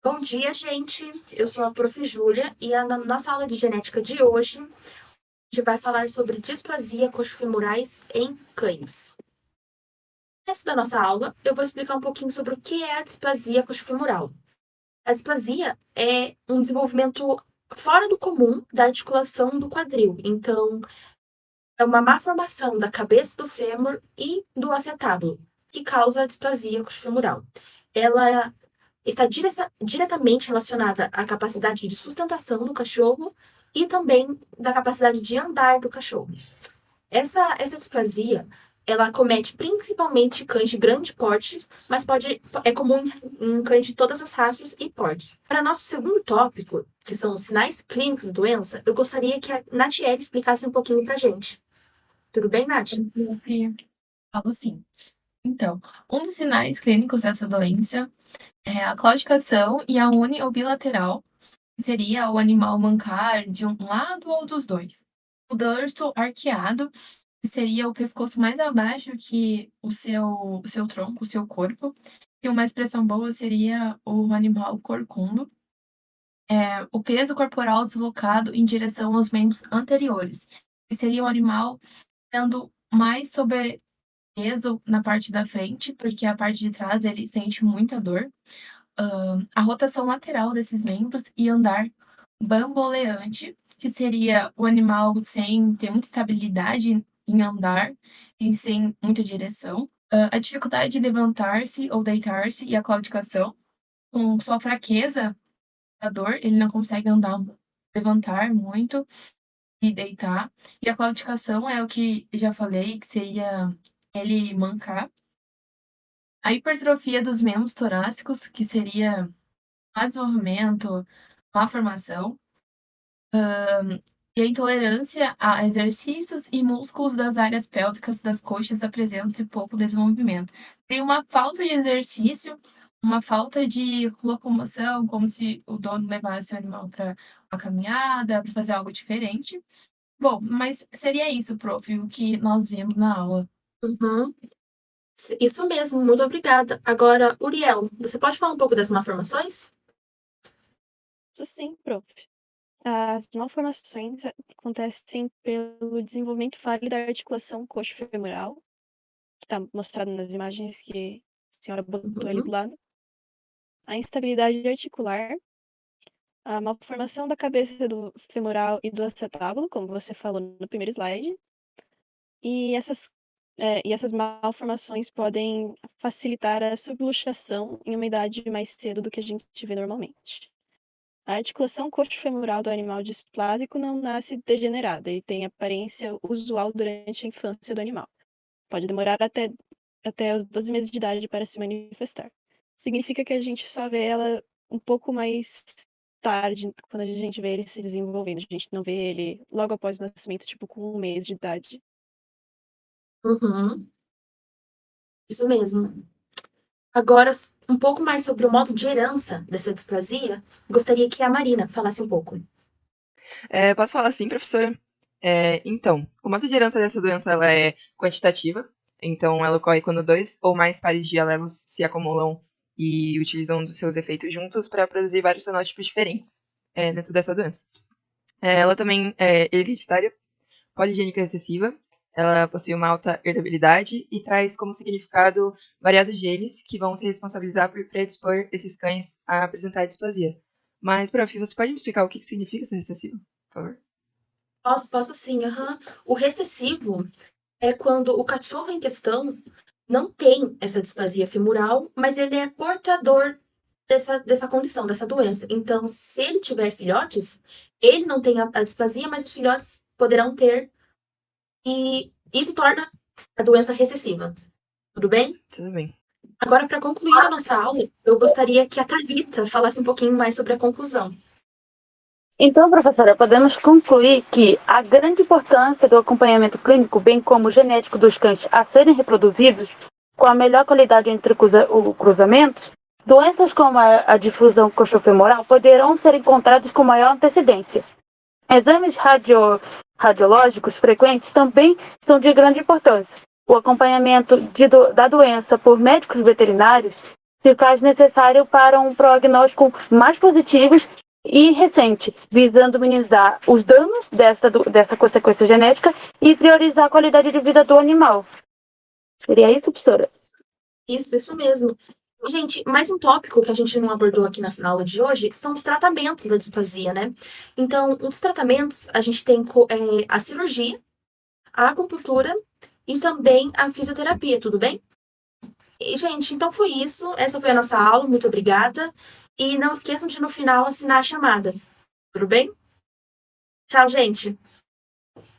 Bom dia, gente. Eu sou a Prof. Júlia e na nossa aula de genética de hoje, a gente vai falar sobre displasia coxofemorais em cães. No resto da nossa aula, eu vou explicar um pouquinho sobre o que é a displasia coxofemoral. A displasia é um desenvolvimento fora do comum da articulação do quadril. Então, é uma malformação da cabeça do fêmur e do acetábulo que causa a displasia coxofemoral. Ela está diretamente relacionada à capacidade de sustentação do cachorro e também da capacidade de andar do cachorro. Essa displasia, ela acomete principalmente cães de grande porte, mas é comum em cães de todas as raças e portes. Para nosso segundo tópico, que são os sinais clínicos da doença, eu gostaria que a Natiele explicasse um pouquinho para a gente. Tudo bem, Nath? Falo sim. Então, um dos sinais clínicos dessa doença é a claudicação e a uni ou bilateral, que seria o animal mancar de um lado ou dos dois. O dorso arqueado, que seria o pescoço mais abaixo que o seu tronco, o seu corpo. E uma expressão boa seria o animal corcundo. O peso corporal deslocado em direção aos membros anteriores, que seria o animal tendo mais sobre peso na parte da frente, porque a parte de trás ele sente muita dor. A rotação lateral desses membros e andar bamboleante, que seria o animal sem ter muita estabilidade em andar e sem muita direção. A dificuldade de levantar-se ou deitar-se e a claudicação, com sua fraqueza, a dor, ele não consegue andar, levantar muito e deitar. E a claudicação é o que já falei, que seria ele mancar. A hipertrofia dos membros torácicos, que seria má desenvolvimento, má formação, e a intolerância a exercícios e músculos das áreas pélvicas das coxas apresentam-se pouco desenvolvimento. Tem uma falta de exercício, uma falta de locomoção, como se o dono levasse o animal para uma caminhada, para fazer algo diferente. Bom, mas seria isso, prof, o que nós vimos na aula. Uhum. Isso mesmo, muito obrigada. Agora, Uriel, você pode falar um pouco das malformações? Isso sim, prof. As malformações acontecem pelo desenvolvimento falho da articulação coxo-femoral, que está mostrado nas imagens que a senhora botou ali do Uhum. lado. A instabilidade articular, a malformação da cabeça do femoral e do acetábulo, como você falou no primeiro slide. E essas malformações podem facilitar a subluxação em uma idade mais cedo do que a gente vê normalmente. A articulação coxofemoral do animal displásico não nasce degenerada e tem aparência usual durante a infância do animal. Pode demorar até os 12 meses de idade para se manifestar. Significa que a gente só vê ela um pouco mais tarde, quando a gente vê ele se desenvolvendo. A gente não vê ele logo após o nascimento, tipo com 1 mês de idade. Uhum. Isso mesmo. Agora, um pouco mais sobre o modo de herança dessa displasia, gostaria que a Marina falasse um pouco. Posso falar sim, professora? Então, o modo de herança dessa doença ela é quantitativa, então ela ocorre quando dois ou mais pares de alelos se acumulam e utilizam dos seus efeitos juntos para produzir vários fenótipos diferentes dentro dessa doença. Ela também é hereditária, poligênica recessiva, ela possui uma alta herdabilidade e traz como significado variados genes que vão se responsabilizar por predispor esses cães a apresentar displasia. Mas, prof, você pode me explicar o que significa ser recessivo, por favor? Posso sim, aham. O recessivo é quando o cachorro em questão não tem essa displasia femoral, mas ele é portador dessa condição, dessa doença. Então, se ele tiver filhotes, ele não tem a displasia, mas os filhotes poderão ter, e isso torna a doença recessiva. Tudo bem? Tudo bem. Agora, para concluir a nossa aula, eu gostaria que a Thalita falasse um pouquinho mais sobre a conclusão. Então, professora, podemos concluir que a grande importância do acompanhamento clínico, bem como genético dos cães a serem reproduzidos com a melhor qualidade entre cruzamentos, doenças como a difusão coxofemoral poderão ser encontradas com maior antecedência. Exames radiológicos frequentes também são de grande importância. O acompanhamento da doença por médicos veterinários se faz necessário para um prognóstico mais positivo e recente, visando minimizar os danos dessa consequência genética e priorizar a qualidade de vida do animal. Seria isso, professora? Isso mesmo. Gente, mais um tópico que a gente não abordou aqui na aula de hoje são os tratamentos da displasia, né? Então, um dos tratamentos, a gente tem a cirurgia, a acupuntura e também a fisioterapia, tudo bem? E, gente, então foi isso. Essa foi a nossa aula. Muito obrigada. E não esqueçam de, no final, assinar a chamada. Tudo bem? Tchau, gente.